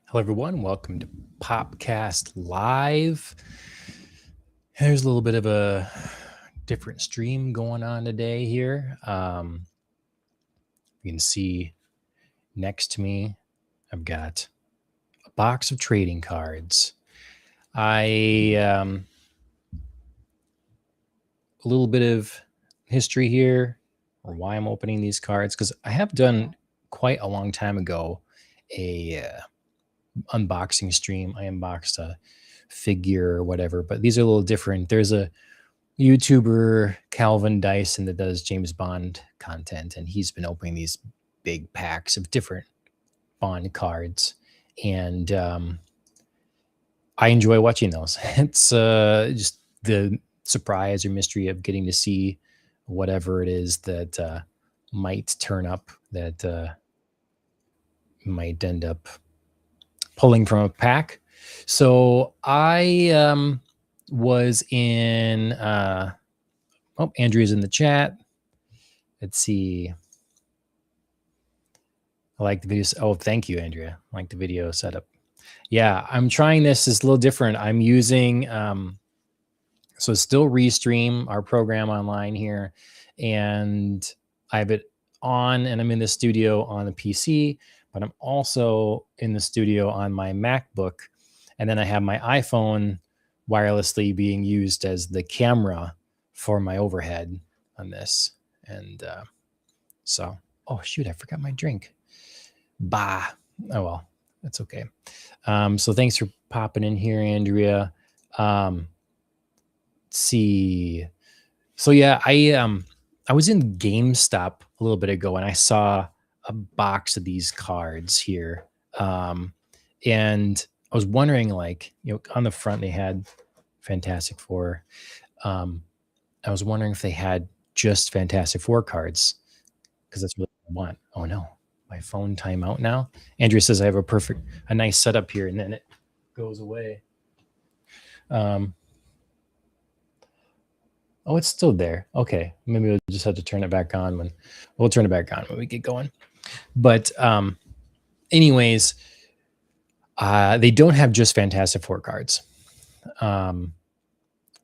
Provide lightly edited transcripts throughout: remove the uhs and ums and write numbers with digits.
Hello, everyone. Welcome to Popcast Live. There's a little bit of a different stream going on today here. You can see next to me, I've got a box of trading cards. A little bit of history here, or why I'm opening these cards, because I have done quite a long time ago a unboxing stream. I unboxed a figure or whatever, but these are a little different. There's a YouTuber, Calvin Dyson, that does James Bond content, and he's been opening these big packs of different Bond cards, and I enjoy watching those. It's just the surprise or mystery of getting to see whatever it is that might turn up, that might end up pulling from a pack. So I was in Andrea's in the chat. Let's see. I like the videos. Oh, thank you, Andrea. I like the video setup. Yeah, I'm trying this. It's a little different. I'm using so it's still Restream, our program online here, and I have it on, and I'm in the studio on the PC, but I'm also in the studio on my MacBook, and then I have my iPhone wirelessly being used as the camera for my overhead on this. And so, oh shoot, I forgot my drink. Bah. Oh well, that's okay. So thanks for popping in here, Andrea. Let's see. So yeah, I was in GameStop a little bit ago, and I saw a box of these cards here. And I was wondering, like, on the front they had Fantastic Four. I was wondering if they had just Fantastic Four cards, because that's really what I want. Oh no, my phone timeout now. Andrea says I have a nice setup here, and then it goes away. Oh, it's still there. Okay, maybe we'll just have to turn it back on we'll turn it back on when we get going. But anyways, they don't have just Fantastic Four cards.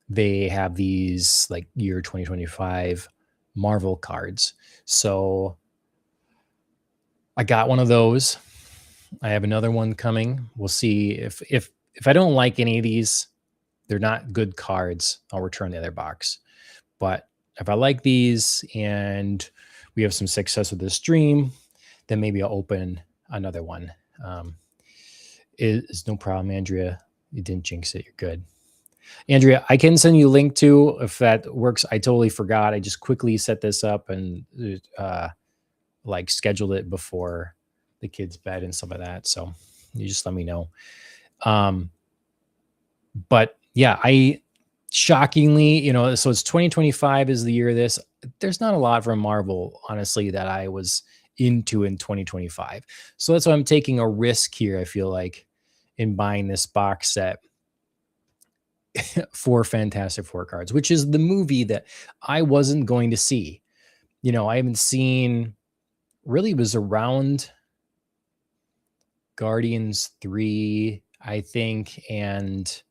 They have these like year 2025 Marvel cards. So I got one of those. I have another one coming. We'll see if I don't like any of these, they're not good cards, I'll return the other box. But if I like these and we have some success with this stream, then maybe I'll open another one. It's no problem, Andrea. You didn't jinx it. You're good. Andrea, I can send you a link to if that works. I totally forgot. I just quickly set this up and like scheduled it before the kids' bed and some of that. So you just let me know. But yeah, shockingly, so it's 2025 is the year of this. There's not a lot from Marvel, honestly, that I was into in 2025. So that's why I'm taking a risk here, I feel like, in buying this box set for Fantastic Four cards, which is the movie that I wasn't going to see. I haven't seen, really was around Guardians 3, I think, and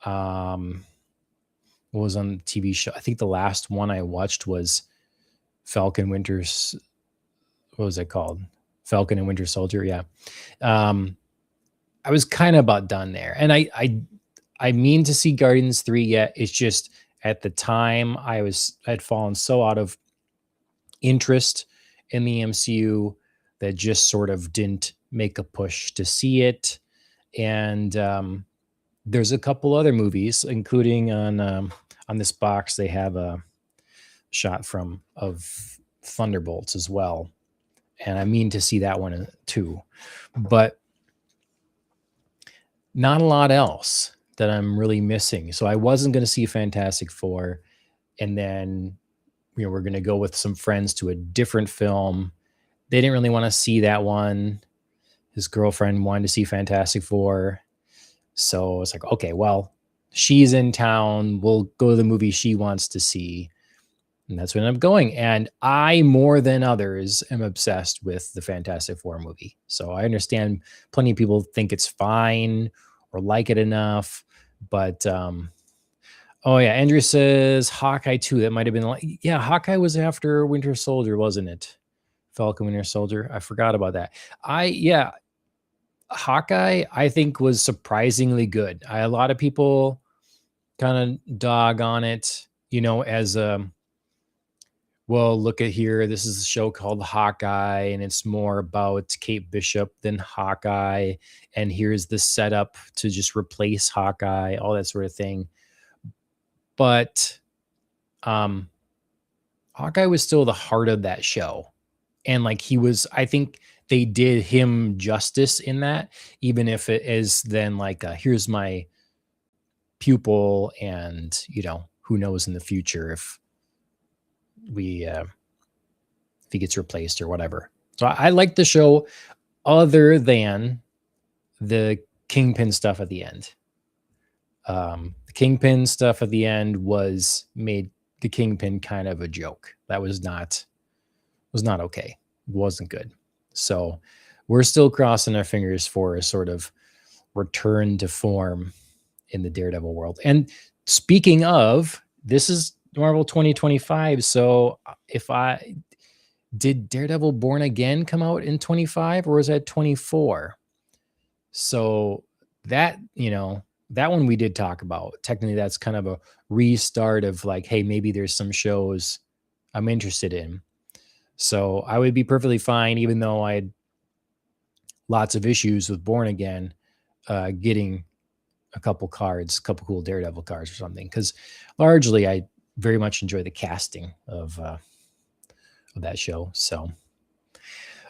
what was on the TV show? I think the last one I watched was Falcon Winters. What was it called? Falcon and Winter Soldier. Yeah. I was kind of about done there. And I mean to see Guardians 3 yet. It's just at the time I'd fallen so out of interest in the MCU that just sort of didn't make a push to see it. And there's a couple other movies, including on this box, they have shot from of Thunderbolts as well, and I mean to see that one too, but not a lot else that I'm really missing. So I wasn't going to see Fantastic Four, and then we're going to go with some friends to a different film. They didn't really want to see that one. His girlfriend wanted to see Fantastic Four, so it's like, okay, well, she's in town. We'll go to the movie she wants to see. And that's when I'm going. And I, more than others, am obsessed with the Fantastic Four movie. So I understand plenty of people think it's fine or like it enough. But oh yeah, Andrew says Hawkeye 2. That might have been like, yeah, Hawkeye was after Winter Soldier, wasn't it? Falcon Winter Soldier. I forgot about that. Hawkeye, I think, was surprisingly good. A lot of people kind of dog on it, as well, look at here. This is a show called Hawkeye, and it's more about Kate Bishop than Hawkeye. And here's the setup to just replace Hawkeye, all that sort of thing. But Hawkeye was still the heart of that show. And like I think they did him justice in that, even if it is then like, here's my pupil, and, who knows in the future if he gets replaced or whatever. So I like the show other than the Kingpin stuff at the end. The Kingpin stuff at the end made the Kingpin kind of a joke. That was not okay. It wasn't good. So we're still crossing our fingers for a sort of return to form in the Daredevil world. And speaking of, this is Marvel 2025. So did Daredevil Born Again come out in 25 or was that 24? So that, that one we did talk about. Technically, that's kind of a restart of like, hey, maybe there's some shows I'm interested in. So I would be perfectly fine, even though I had lots of issues with Born Again, getting a couple cool Daredevil cards or something. Because largely, I very much enjoy the casting of that show. So,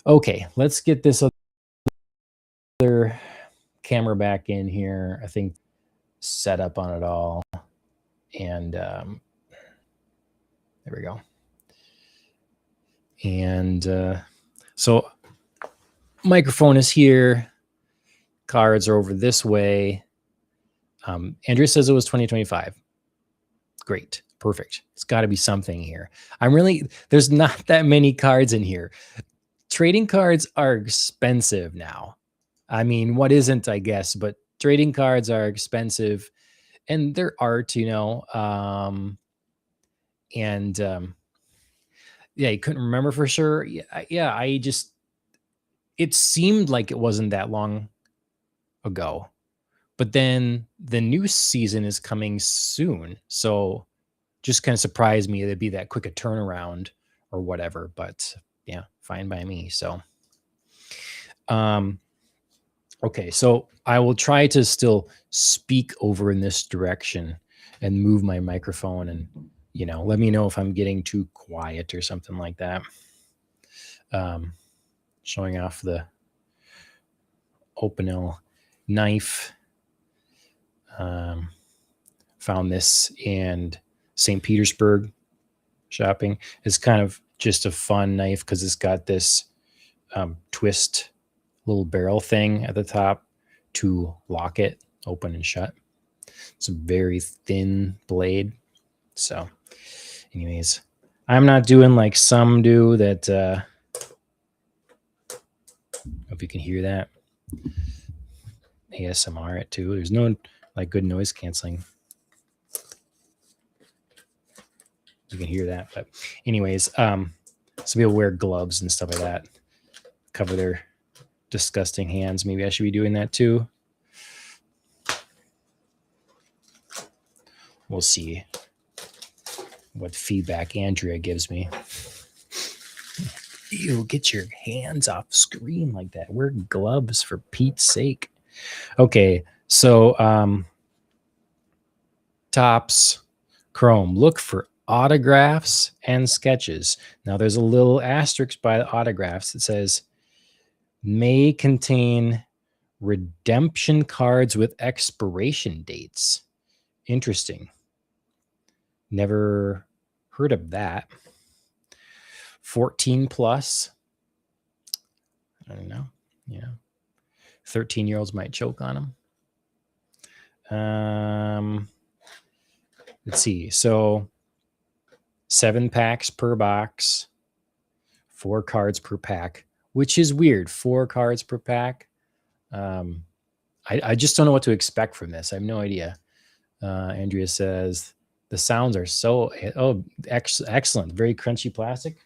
okay, let's get this other camera back in here. I think set up on it all. And there we go. And so microphone is here. Cards are over this way. Andrew says it was 2025. Great. Perfect. It's got to be something here. There's not that many cards in here. Trading cards are expensive now. I mean, what isn't, I guess, but trading cards are expensive, and they're art, and yeah, you couldn't remember for sure. Yeah, it seemed like it wasn't that long ago, but then the new season is coming soon. So just kind of surprised me that'd be that quick a turnaround or whatever, but yeah, fine by me. So, okay. So I will try to still speak over in this direction and move my microphone, and, let me know if I'm getting too quiet or something like that. Showing off the Opinel knife. Found this in St. Petersburg shopping. It's kind of just a fun knife because it's got this twist little barrel thing at the top to lock it open and shut. It's a very thin blade. So anyways, I'm not doing like some do that. Hope you can hear that. ASMR it too. There's no like good noise canceling. You can hear that, but anyways, so people wear gloves and stuff like that, cover their disgusting hands. Maybe I should be doing that too. We'll see what feedback Andrea gives me. Ew, get your hands off screen like that. Wear gloves for Pete's sake. Okay, so Topps Chrome. Look for autographs and sketches. Now, there's a little asterisk by the autographs that says may contain redemption cards with expiration dates. Interesting. Never heard of that. 14 plus. I don't know. Yeah. 13-year-olds might choke on them. Let's see. So 7 packs per box, 4 cards per pack, which is weird. 4 cards per pack. I just don't know what to expect from this. I have no idea. Andrea says the sounds are so excellent. Very crunchy plastic.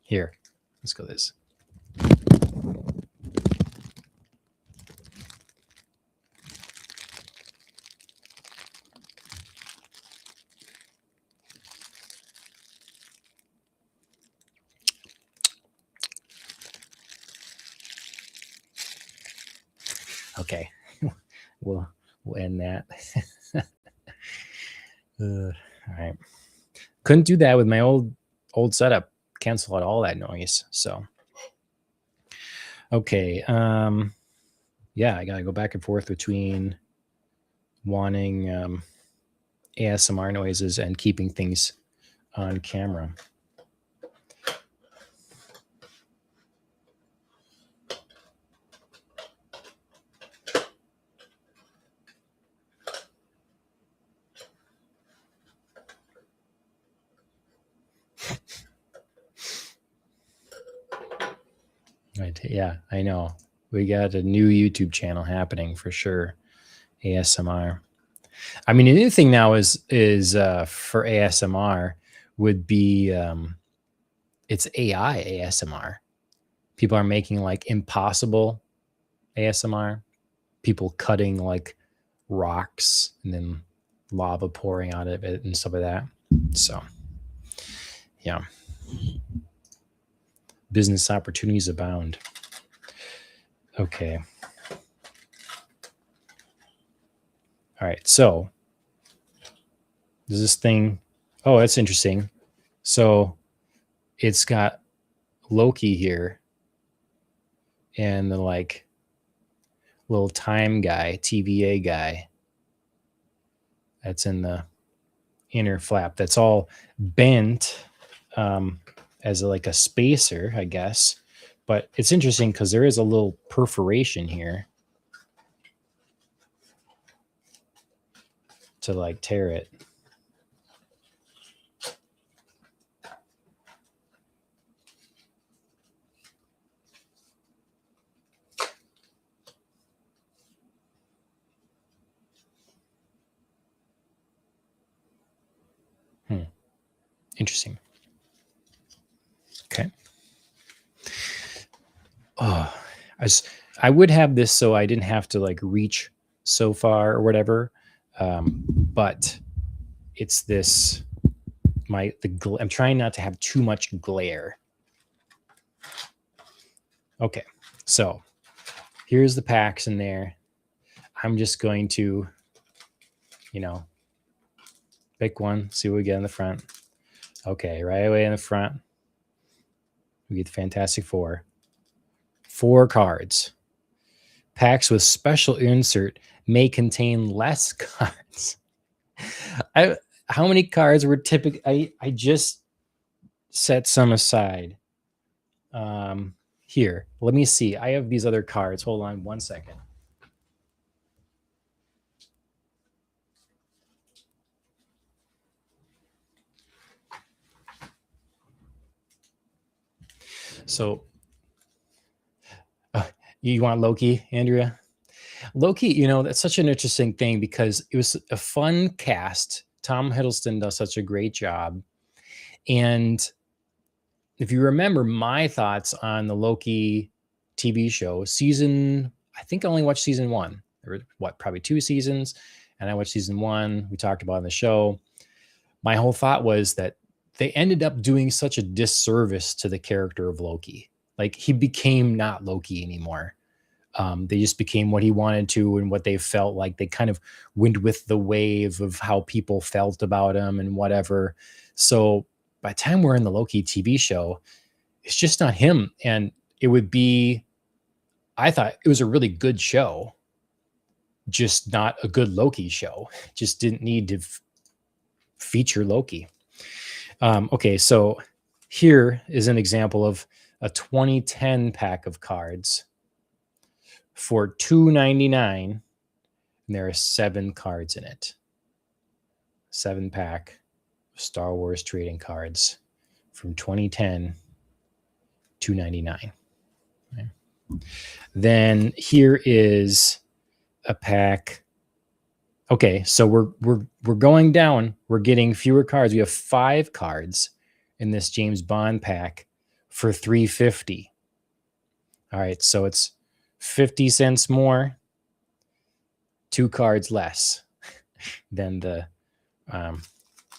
Here, let's go this. Okay, we'll end that. All right, couldn't do that with my old setup. Cancel out all that noise. So, okay, yeah, I gotta go back and forth between wanting ASMR noises and keeping things on camera. Right. Yeah, I know. We got a new YouTube channel happening for sure. ASMR. I mean, the new thing now is for ASMR would be it's AI ASMR. People are making like impossible ASMR. People cutting like rocks and then lava pouring out of it and stuff like that. So, yeah. Business opportunities abound. Okay. All right. So, does this thing? Oh, that's interesting. So, it's got Loki here and the like little time guy, TVA guy. That's in the inner flap. That's all bent as like a spacer, I guess. But it's interesting because there is a little perforation here to like tear it. Interesting. Okay. Oh, I would have this so I didn't have to like reach so far or whatever. But it's this I'm trying not to have too much glare. Okay, so here's the packs in there. I'm just going to, pick one, see what we get in the front. Okay, right away in the front, we get the Fantastic Four. 4 cards. Packs with special insert may contain less cards. How many cards were typically? I just set some aside. Here, let me see. I have these other cards. Hold on 1 second. So, you want Loki, Andrea? Loki, that's such an interesting thing because it was a fun cast. Tom Hiddleston does such a great job. And if you remember my thoughts on the Loki TV show, I think I only watched season 1. There were probably 2 seasons, and I watched season 1. We talked about it on the show. My whole thought was that they ended up doing such a disservice to the character of Loki. Like he became not Loki anymore. They just became what he wanted to and what they felt like. They kind of went with the wave of how people felt about him and whatever. So by the time we're in the Loki TV show, it's just not him. And it would be, I thought it was a really good show, just not a good Loki show. Just didn't need to feature Loki. Okay, so here is an example of a 2010 pack of cards for $2.99, and there are 7 cards in it. 7-pack of Star Wars trading cards from 2010, $2.99. Okay. Then here is a pack. Okay, so we're going down. We're getting fewer cards. We have 5 cards in this James Bond pack for $3.50. All right, so it's 50 cents more, 2 cards less than the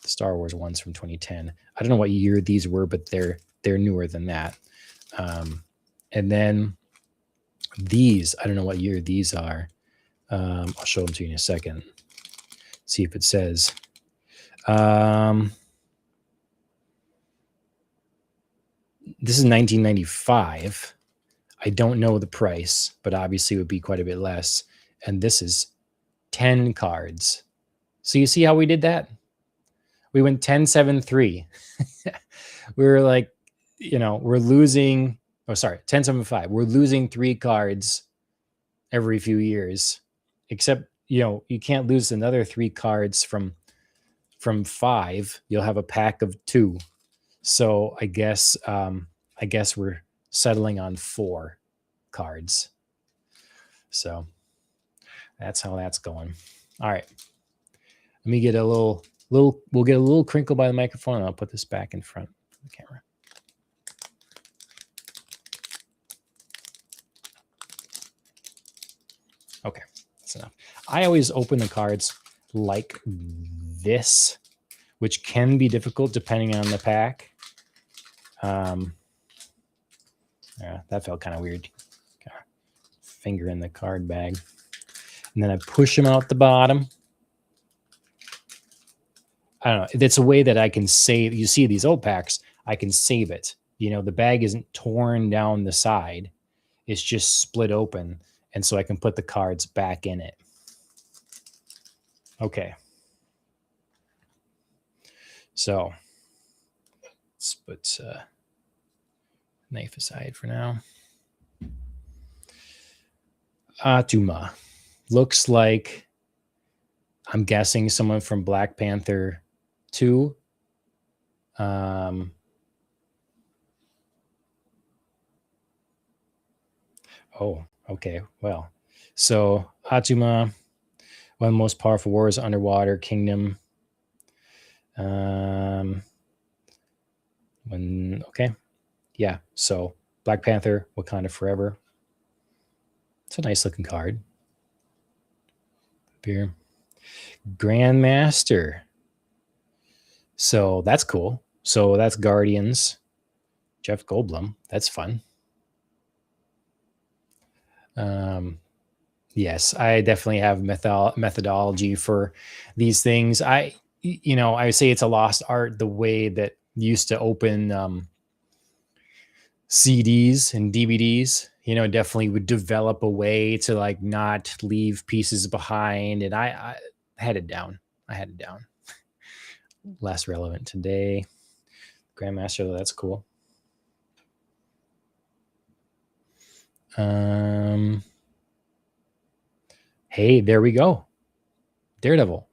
Star Wars ones from 2010. I don't know what year these were, but they're newer than that. And then these, I don't know what year these are. I'll show them to you in a second. See if it says. This is 1995. I don't know the price, but obviously it would be quite a bit less. And this is 10 cards. So you see how we did that? We went 10-7-3. We were like, we're losing. Oh, sorry, 10-7-5. We're losing 3 cards every few years, except, you can't lose another 3 cards from 5. You'll have a pack of 2. So I guess we're settling on 4 cards. So that's how that's going. All right. Let me get we'll get a little crinkle by the microphone, and I'll put this back in front of the camera. Okay, that's enough. I always open the cards like this, which can be difficult depending on the pack. Yeah, that felt kind of weird. Finger in the card bag. And then I push them out the bottom. I don't know. It's a way that I can save. You see these old packs, I can save it. The bag isn't torn down the side. It's just split open. And so I can put the cards back in it. Okay. So let's put knife aside for now. Atuma. Looks like, I'm guessing, someone from Black Panther 2. Oh, okay. Well, so Atuma, one of the most powerful warriors underwater kingdom. Okay. Yeah. So Black Panther, Wakanda Forever. It's a nice looking card. Beer. Grandmaster. So that's cool. So that's Guardians. Jeff Goldblum. That's fun. Yes, I definitely have methodology for these things. I would say it's a lost art, the way that used to open CDs and DVDs. Definitely would develop a way to like not leave pieces behind, and I had it down. Less relevant today. Grandmaster, though, that's cool. Hey, there we go. Daredevil.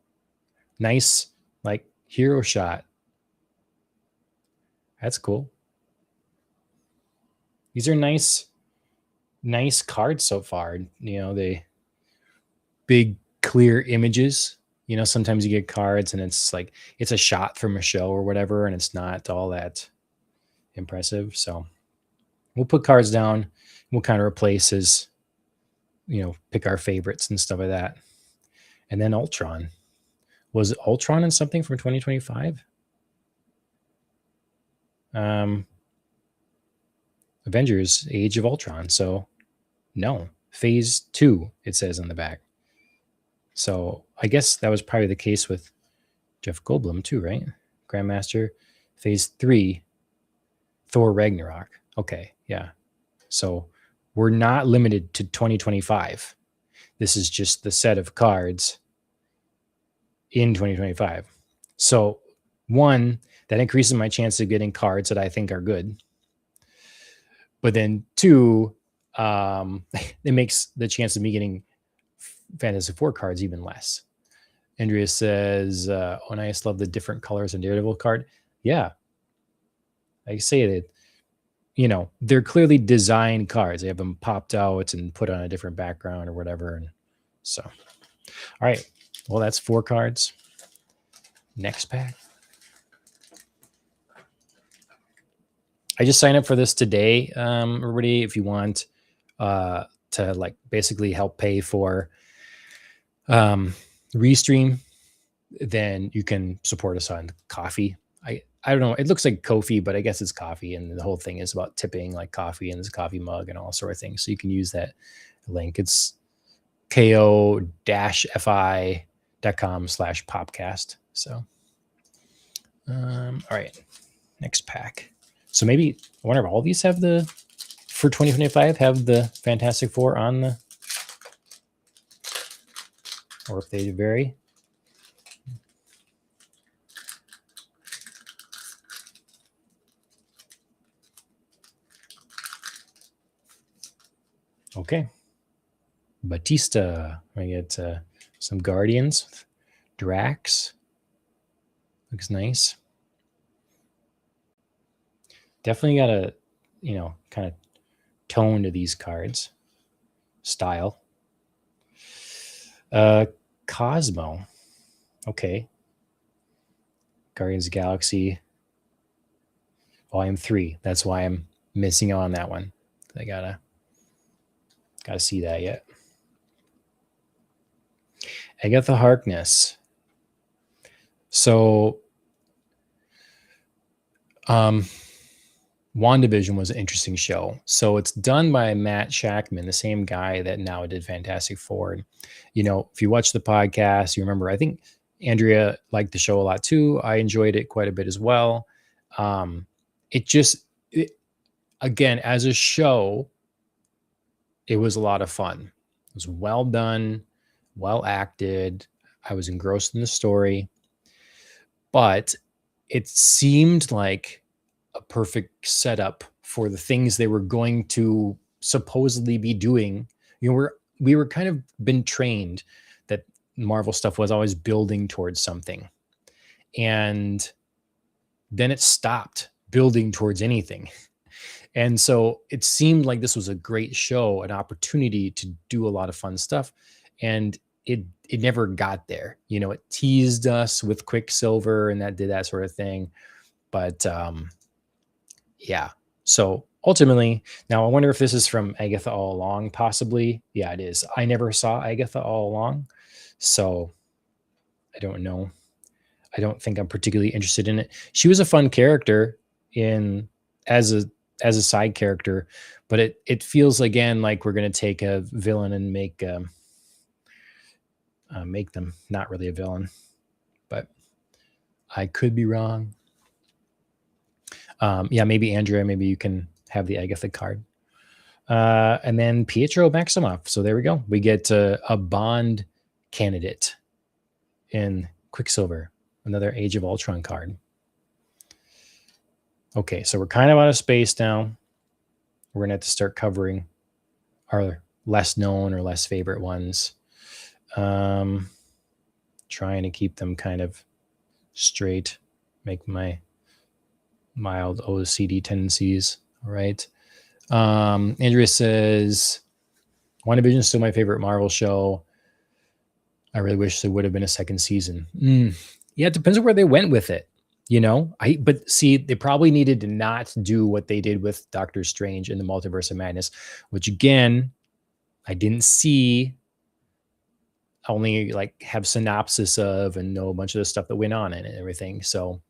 Nice, like, hero shot. That's cool. These are nice cards so far. They big clear images. Sometimes you get cards and it's like it's a shot from a show or whatever, and it's not all that impressive. So we'll put cards down. We'll kind of replace as, pick our favorites and stuff like that. And then Ultron. Was Ultron in something from 2025? Avengers Age of Ultron. So no, Phase 2, it says on the back. So I guess that was probably the case with Jeff Goldblum too, right? Grandmaster. Phase 3, Thor Ragnarok. Okay, yeah. So we're not limited to 2025. This is just the set of cards in 2025. So one, that increases my chance of getting cards that I think are good. But then two, it makes the chance of me getting Fantasy 4 cards even less. Andrea says, oh, nice, love the different colors of Daredevil card. Yeah. I say that, they're clearly designed cards. They have them popped out and put on a different background or whatever. And so, all right. Well, that's 4 cards. Next pack. I just signed up for this today, everybody. If you want to like basically help pay for Restream, then you can support us on Coffee. I don't know. It looks like Ko-fi, but I guess it's coffee, and the whole thing is about tipping like coffee and this coffee mug and all sort of things. So you can use that link. It's ko-fi.com/popcast. So, all right, next pack. So maybe I wonder if all these have for 2025 have the Fantastic Four on the, or if they vary. Okay. Batista. I get some Guardians. Drax. Looks nice. Definitely got a, kind of tone to these cards. Style. Cosmo. Okay. Guardians of the Galaxy. Volume 3. That's why I'm missing out on that one. I gotta see that yet. Agatha Harkness. So, WandaVision was an interesting show. So it's done by Matt Shackman, the same guy that now did Fantastic Four. And, if you watch the podcast, you remember, I think Andrea liked the show a lot too. I enjoyed it quite a bit as well. Again, as a show, it was a lot of fun. It was well done, well acted. I was engrossed in the story, but it seemed like a perfect setup for the things they were going to supposedly be doing. We were kind of been trained that Marvel stuff was always building towards something. And then it stopped building towards anything. And so it seemed like this was a great show, an opportunity to do a lot of fun stuff. And it never got there. It teased us with Quicksilver and that did that sort of thing. But yeah. So ultimately, now I wonder if this is from Agatha All Along, possibly. Yeah, it is. I never saw Agatha All Along. So I don't know. I don't think I'm particularly interested in it. She was a fun character as a side character, but it feels again like we're going to take a villain and make them not really a villain, but I could be wrong. Yeah, maybe Andrea, maybe you can have the Agatha card. And then Pietro Maximoff. So there we go. We get a Bond candidate in Quicksilver, another Age of Ultron card. Okay, so we're kind of out of space now. We're going to have to start covering our less known or less favorite ones. Trying to keep them kind of straight, make my mild OCD tendencies. All right. Andrea says, WandaVision is still my favorite Marvel show. I really wish there would have been a second season. Yeah, it depends on where they went with it. But see, they probably needed to not do what they did with Doctor Strange in the Multiverse of Madness, which again, I didn't see. I only have synopsis of and know a bunch of the stuff that went on in it and everything. So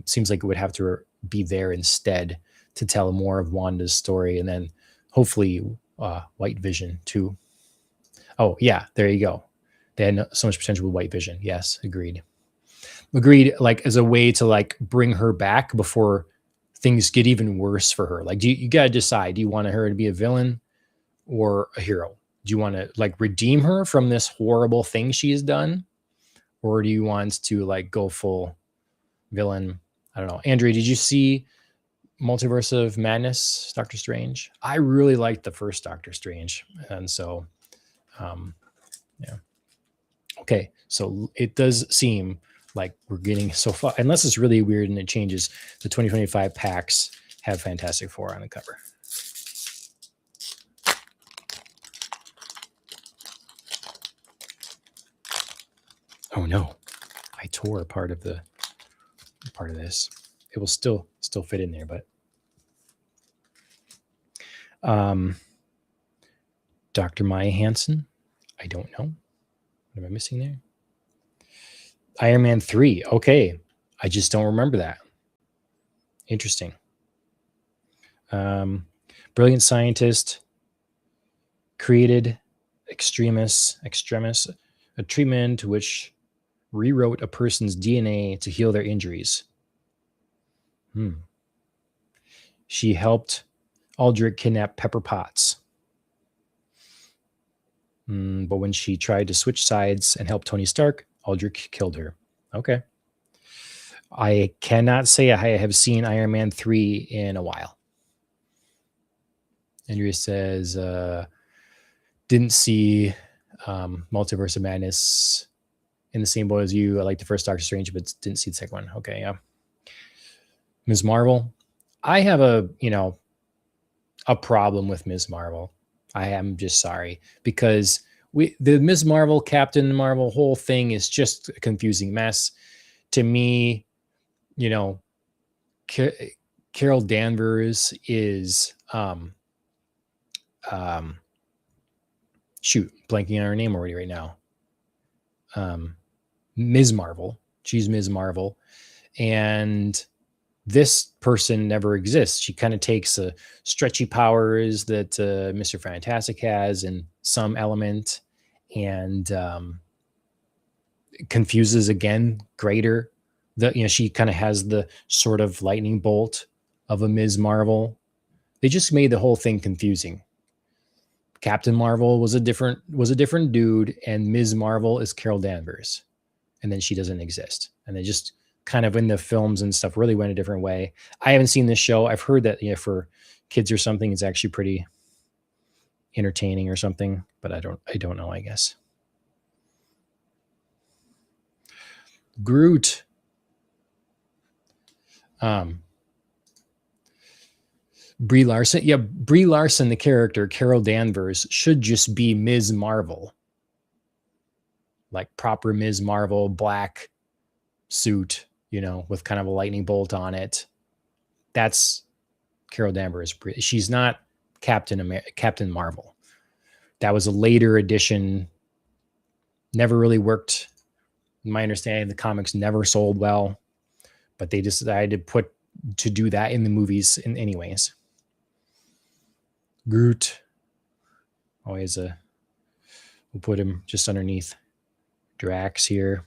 seems like it would have to be there instead to tell more of Wanda's story. And then hopefully White Vision too. Oh yeah, there you go. They had so much potential with White Vision. Yes, agreed. Agreed. Like as a way to like bring her back before things get even worse for her. Like, you got to decide: do you want her to be a villain or a hero? Do you want to like redeem her from this horrible thing she's done, or do you want to like go full villain? I don't know. Andrea, did you see Multiverse of Madness, Doctor Strange? I really liked the first Doctor Strange, and so, yeah. Okay, so it does seem like we're getting so far, unless it's really weird and it changes. The 2025 packs have Fantastic Four on the cover. Oh no, I tore part of this. It will still fit in there, but Dr. Maya Hansen, I don't know. What am I missing there? Iron Man 3. Okay. I just don't remember that. Interesting. Brilliant scientist created extremis, a treatment which rewrote a person's DNA to heal their injuries. She helped Aldrich kidnap Pepper Potts. But when she tried to switch sides and help Tony Stark, Aldrich killed her. Okay. I cannot say I have seen Iron Man 3 in a while. Andrea says, didn't see Multiverse of Madness in the same boat as you. I like the first Doctor Strange, but didn't see the second one. Okay, yeah. Ms. Marvel. I have a problem with Ms. Marvel. I am just sorry, because the Ms. Marvel, Captain Marvel whole thing is just a confusing mess. To me, Carol Danvers is blanking on her name already right now. Ms. Marvel. She's Ms. Marvel. And this person never exists. She kind of takes stretchy powers that Mr. Fantastic has in some element, and confuses again greater. She kind of has the sort of lightning bolt of a Ms. Marvel. They just made the whole thing confusing. Captain Marvel was a different dude, and Ms. Marvel is Carol Danvers, and then she doesn't exist. And they just kind of in the films and stuff really went a different way. I haven't seen this show. I've heard that for kids or something, it's actually pretty entertaining or something, but I don't know, I guess. Groot. Brie Larson. Yeah, Brie Larson, the character, Carol Danvers, should just be Ms. Marvel. Like proper Ms. Marvel, black suit, with kind of a lightning bolt on it. That's Carol Danvers. She's not Captain Marvel. That was a later edition. Never really worked. In my understanding, the comics never sold well, but they decided to do that in the movies in anyways. Groot. Always we'll put him just underneath Drax here.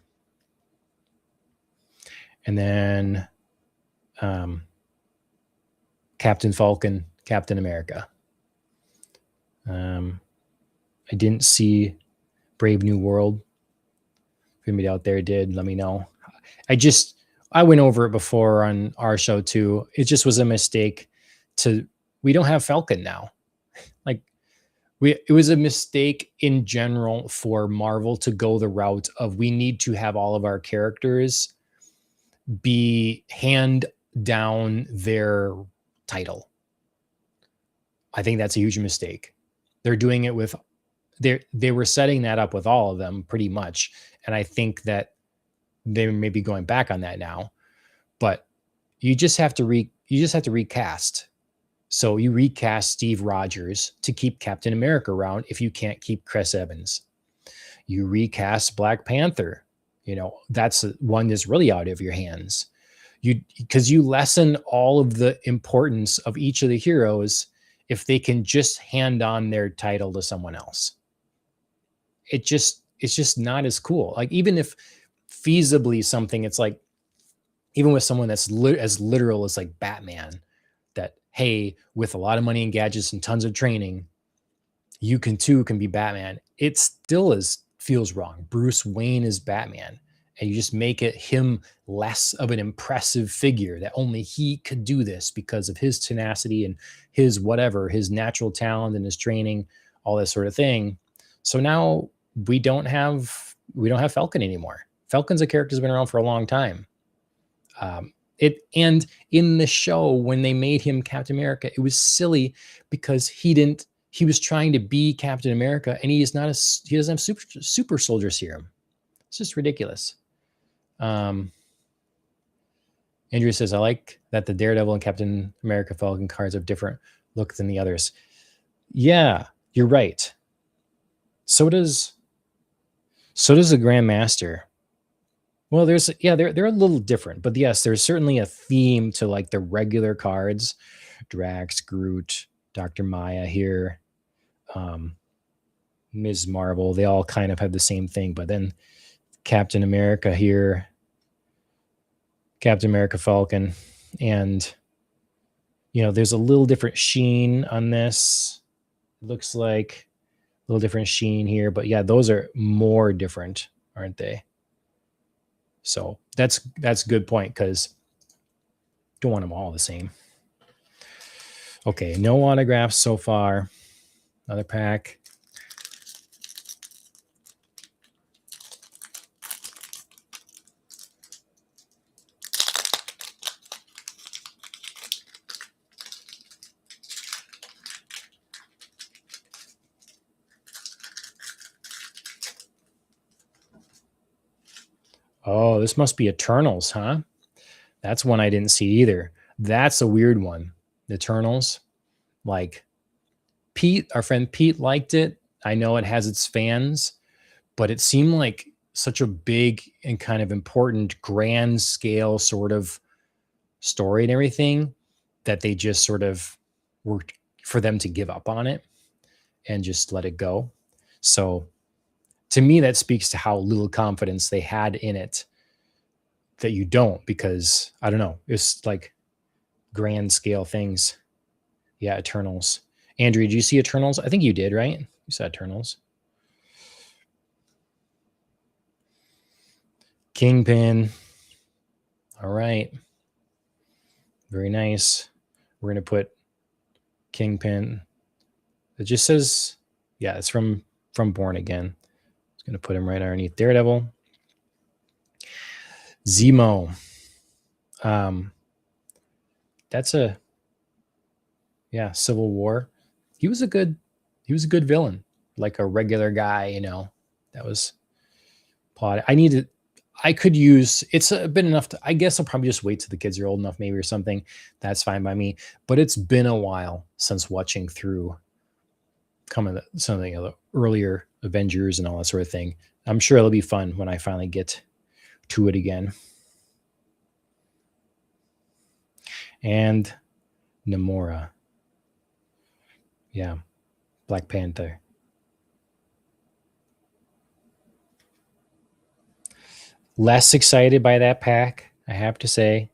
And then Captain Falcon, Captain America. I didn't see Brave New World. If anybody out there did, let me know. I went over it before on our show too. It just was a mistake we don't have Falcon now. It was a mistake in general for Marvel to go the route of we need to have all of our characters be hand down their title. I think that's a huge mistake. They're doing it with they were setting that up with all of them pretty much, and I think that they may be going back on that now. But you just have to recast. So you recast Steve Rogers to keep Captain America around if you can't keep Chris Evans. You recast Black Panther. That's one that's really out of your hands. Because you lessen all of the importance of each of the heroes if they can just hand on their title to someone else. It's just not as cool. Like, even if feasibly something, it's like, even with someone that's as literal as like Batman, that, hey, with a lot of money and gadgets and tons of training, you can be Batman. It still feels wrong. Bruce Wayne is Batman, and you just make it him less of an impressive figure, that only he could do this because of his tenacity and his whatever, his natural talent and his training, all this sort of thing. So now we don't have Falcon anymore. Falcon's a character that's been around for a long time. And in the show, when they made him Captain America, it was silly because he was trying to be Captain America, and he doesn't have super soldier serum. It's just ridiculous. Andrew says, I like that the Daredevil and Captain America Falcon cards have different look than the others. Yeah, you're right. So does the Grandmaster. Well, they're a little different, but yes, there's certainly a theme to like the regular cards. Drax, Groot, Dr. Maya here, Ms. Marvel, they all kind of have the same thing, but then Captain America here, Captain America Falcon, and there's a little different sheen on this. It looks like a little different sheen here, but yeah, those are more different, aren't they? So that's a good point, because don't want them all the same. Okay, no autographs so far. Another pack. Oh, this must be Eternals, huh? That's one I didn't see either. That's a weird one. Eternals. Like, Pete, our friend Pete, liked it. I know it has its fans, but it seemed like such a big and kind of important grand scale sort of story and everything, that they just sort of were for them to give up on it and just let it go. So to me, that speaks to how little confidence they had in it, that you don't, because I don't know, it's like grand scale things. Yeah, Eternals. Andrew, did you see Eternals? I think you did, right? You saw Eternals. Kingpin. All right. Very nice. We're going to put Kingpin. It just says, yeah, it's from Born Again. It's going to put him right underneath Daredevil. Zemo. That's Civil War. He was a good villain, like a regular guy, that was plot. I could use, it's been enough to, I guess I'll probably just wait till the kids are old enough, maybe, or something. That's fine by me. But it's been a while since watching through some of the earlier Avengers and all that sort of thing. I'm sure it'll be fun when I finally get to it again. And Namora. Yeah. Black Panther. Less excited by that pack, I have to say.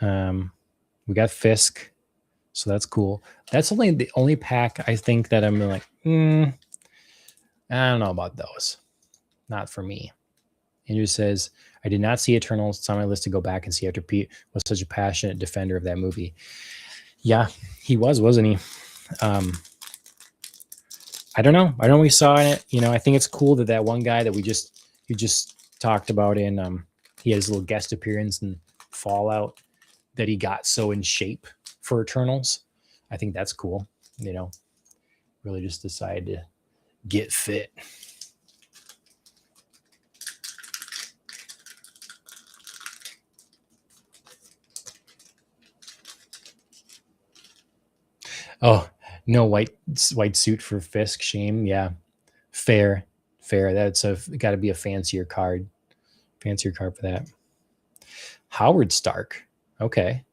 We got Fisk, so that's cool. That's the only pack I think that I'm like, I don't know about those. Not for me. Andrew says, I did not see Eternals. It's on my list to go back and see after Pete was such a passionate defender of that movie. Yeah, he was, wasn't he? I don't know. I know we saw it. I think it's cool that one guy that we just talked about in he had his little guest appearance in Fallout, that he got so in shape for Eternals. I think that's cool. Really just decided to get fit. Oh, no white suit for Fisk. Shame. Yeah, fair. That's got to be a fancier card for that. Howard Stark. Okay.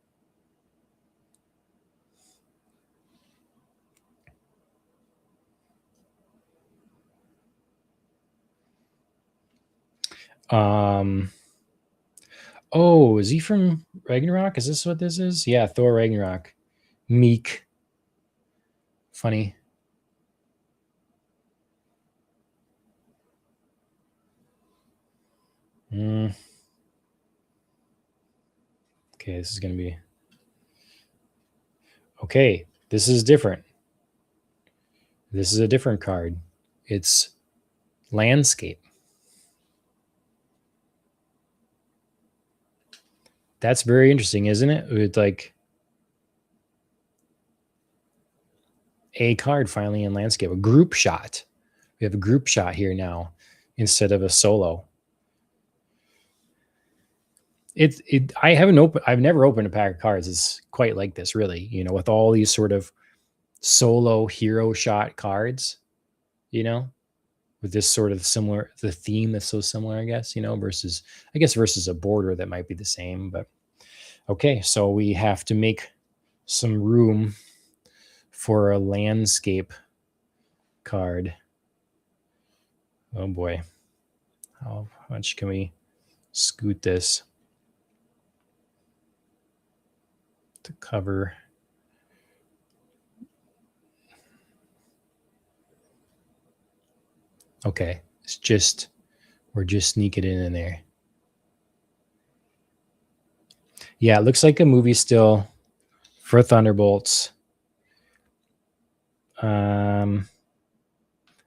Oh, is he from Ragnarok? Is this what this is? Yeah, Thor Ragnarok. Meek. Funny. Okay, this is going to be... Okay, this is different. This is a different card. It's landscape. That's very interesting, isn't it? It's like a card finally in landscape, a group shot. We have a group shot here now instead of a solo. I've never opened a pack of cards that's quite like this, really, you know, with all these sort of solo hero shot cards, you know, with this sort of similar, the theme that's so similar, I guess, you know, versus a border that might be the same. But okay, so we have to make some room for a landscape card. Oh boy. How much can we scoot this to cover? Okay, we're just sneaking it in there. Yeah, it looks like a movie still for Thunderbolts.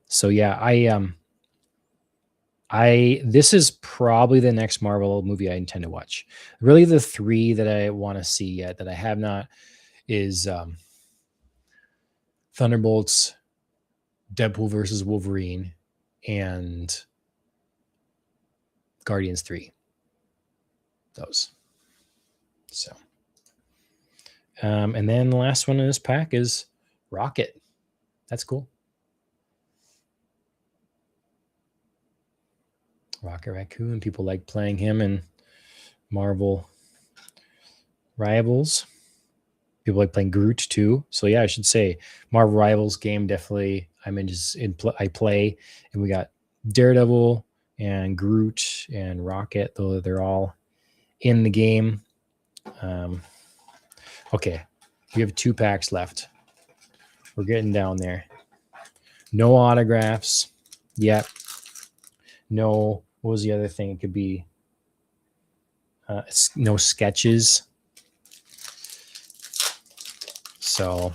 So yeah, this is probably the next Marvel movie I intend to watch. Really, the three that I want to see yet that I have not is Thunderbolts, Deadpool versus Wolverine, and Guardians 3. Those. So, and then the last one in this pack is Rocket. That's cool. Rocket Raccoon. People like playing him in Marvel Rivals. People like playing Groot too. So yeah, I should say Marvel Rivals game definitely. I play, and we got Daredevil and Groot and Rocket. Though they're all in the game. Okay, we have 2 packs left. We're getting down there. No autographs yet. No, what was the other thing? It could be no sketches. So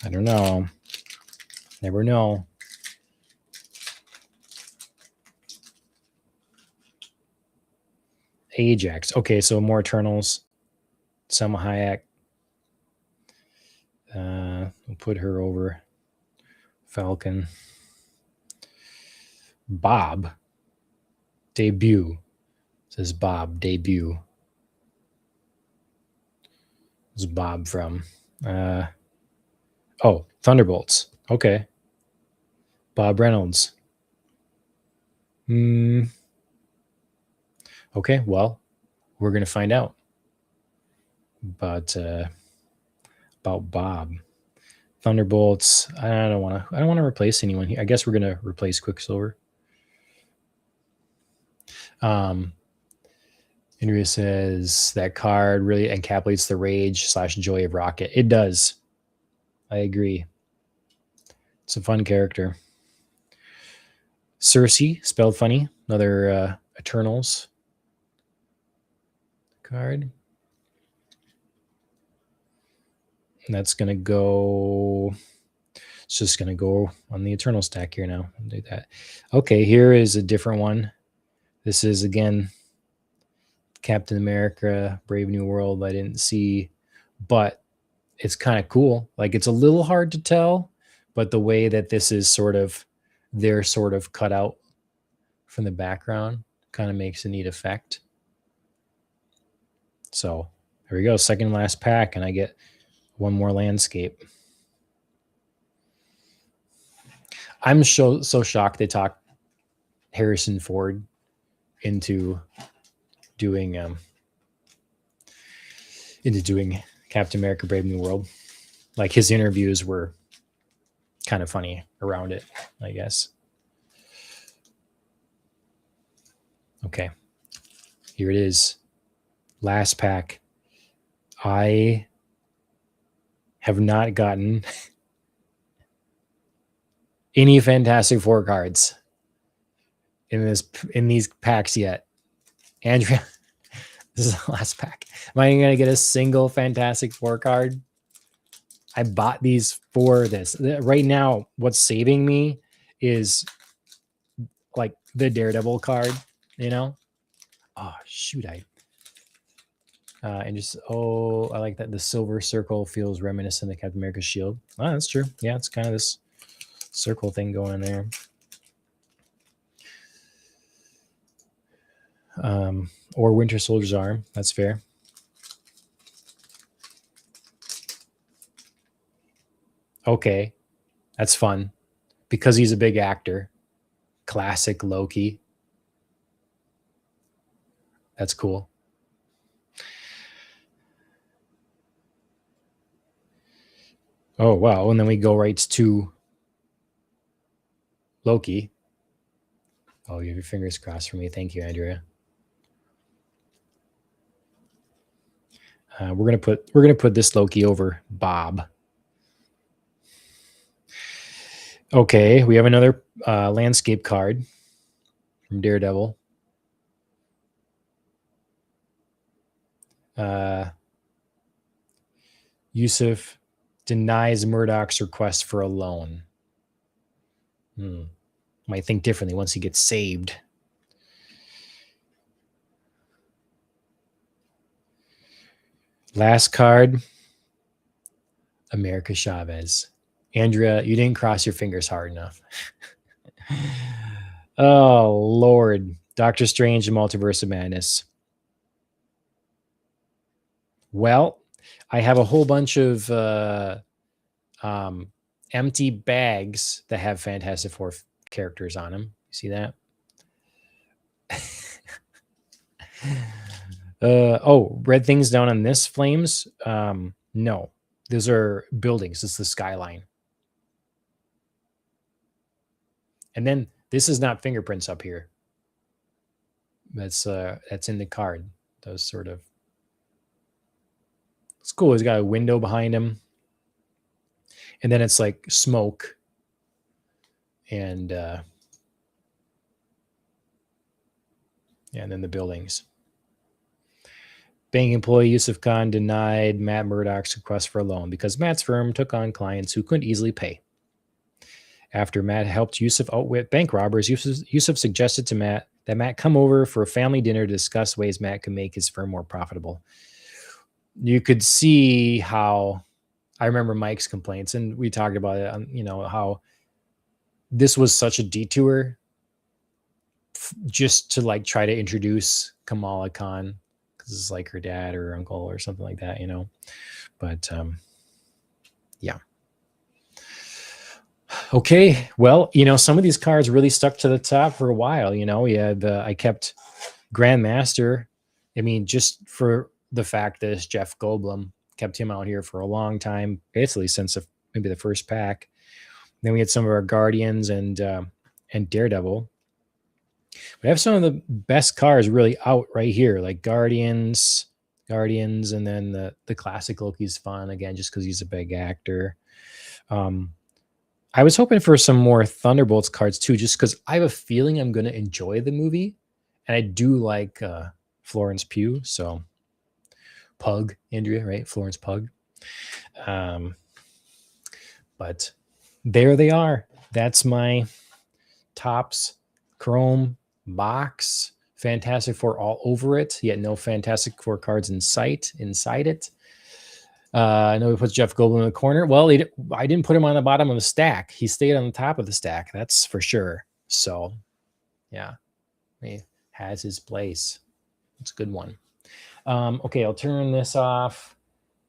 I don't know. Never know. Ajax. Okay, so more Eternals. Selma Hayek. We'll put her over. Falcon. Bob. Debut. It says Bob. Debut. This is Bob from... Thunderbolts. Okay. Bob Reynolds. Okay, well, we're going to find out about Bob. Thunderbolts. I don't want to replace anyone here. I guess we're going to replace Quicksilver. Andrea says that card really encapsulates the rage / joy of Rocket. It does. I agree. It's a fun character. Cersei, spelled funny. Another Eternals card. And that's going to go... It's just going to go on the Eternal stack here now. I'll do that. Okay, here is a different one. This is, again, Captain America, Brave New World. I didn't see, but it's kind of cool. Like, it's a little hard to tell, but the way that this is sort of, they're sort of cut out from the background kind of makes a neat effect. So there we go. Second last pack, and I get one more landscape. I'm so shocked they talked Harrison Ford into doing Captain America Brave New World. Like, his interviews were kind of funny around it, I guess. Okay, here it is. Last pack. I have not gotten any Fantastic Four cards in these packs yet. Andrea, this is the last pack. Am I gonna get a single Fantastic Four card? I bought these for this. Right now, what's saving me is like the Daredevil card, you know? Oh shoot, and just I like that the silver circle feels reminiscent of Captain America's shield. Oh, that's true. Yeah, it's kind of this circle thing going in there. Or Winter Soldier's arm. That's fair. Okay, that's fun because he's a big actor. Classic Loki. That's cool. Oh wow! And then we go right to Loki. Oh, you have your fingers crossed for me. Thank you, Andrea. We're gonna put this Loki over Bob. Okay, we have another landscape card from Daredevil. Yusuf denies Murdoch's request for a loan. Might think differently once he gets saved. Last card, America Chavez. Andrea, you didn't cross your fingers hard enough. Oh, Lord. Doctor Strange and Multiverse of Madness. Well, I have a whole bunch of empty bags that have Fantastic Four characters on them. You see that? Red things down on this, Flames? No. Those are buildings. It's the skyline. And then this is not fingerprints up here. That's in the card. Those sort of. It's cool. He's got a window behind him. And then it's like smoke. And and then the buildings. Bank employee Yusuf Khan denied Matt Murdoch's request for a loan because Matt's firm took on clients who couldn't easily pay. After Matt helped Yusuf outwit bank robbers, Yusuf suggested to Matt that Matt come over for a family dinner to discuss ways Matt could make his firm more profitable. You could see how I remember Mike's complaints, and we talked about it, how this was such a detour just to like try to introduce Kamala Khan because it's like her dad or uncle or something like that, But yeah. Okay, well, some of these cards really stuck to the top for a while. I kept Grandmaster. I mean, just for the fact that it's Jeff Goldblum, kept him out here for a long time, basically since maybe the first pack. Then we had some of our Guardians and Daredevil. We have some of the best cards really out right here, like Guardians, and then the classic Loki's fun again, just because he's a big actor. I was hoping for some more Thunderbolts cards too, just because I have a feeling I'm going to enjoy the movie, and I do like Florence Pugh. So Pug, Andrea, right? Florence Pug. But there they are. That's my Topps Chrome box. Fantastic Four all over it, yet no Fantastic Four cards inside it. I know we put Jeff Goldblum in the corner. Well, I didn't put him on the bottom of the stack. He stayed on the top of the stack. That's for sure. So, yeah, he has his place. It's a good one. Okay, I'll turn this off.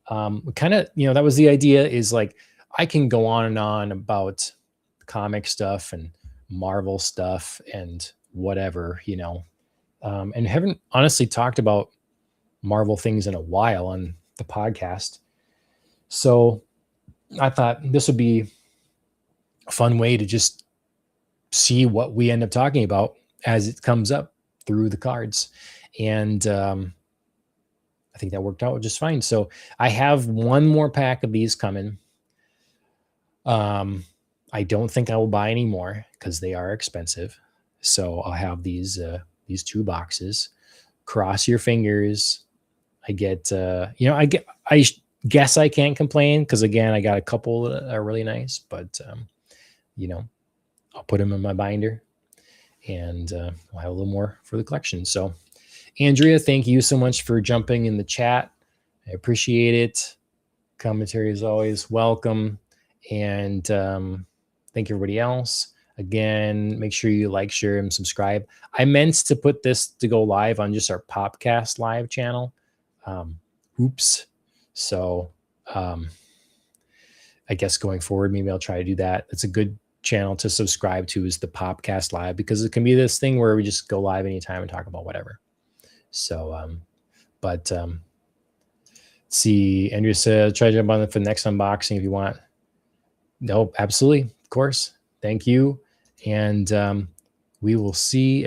Kind of, that was the idea, is like I can go on and on about comic stuff and Marvel stuff and whatever, and haven't honestly talked about Marvel things in a while on the podcast. So I thought this would be a fun way to just see what we end up talking about as it comes up, through the cards. And I think that worked out just fine. So I have one more pack of these coming. I don't think I will buy any more because they are expensive. So I'll have these 2 boxes. Cross your fingers. I get I guess I can't complain because again I got a couple that are really nice, but you know I'll put them in my binder and I'll have a little more for the collection. So Andrea, thank you so much for jumping in the chat. I appreciate it. Commentary is always welcome. And thank you, everybody else. Again, make sure you like, share, and subscribe. I meant to put this to go live on just our Popcast live channel. Oops. So I guess going forward, maybe I'll try to do that. It's a good channel to subscribe to, is the Popcast live, because it can be this thing where we just go live anytime and talk about whatever. So, see, Andrea said, try to jump on it for the next unboxing if you want. No, absolutely. Of course. Thank you. And we will see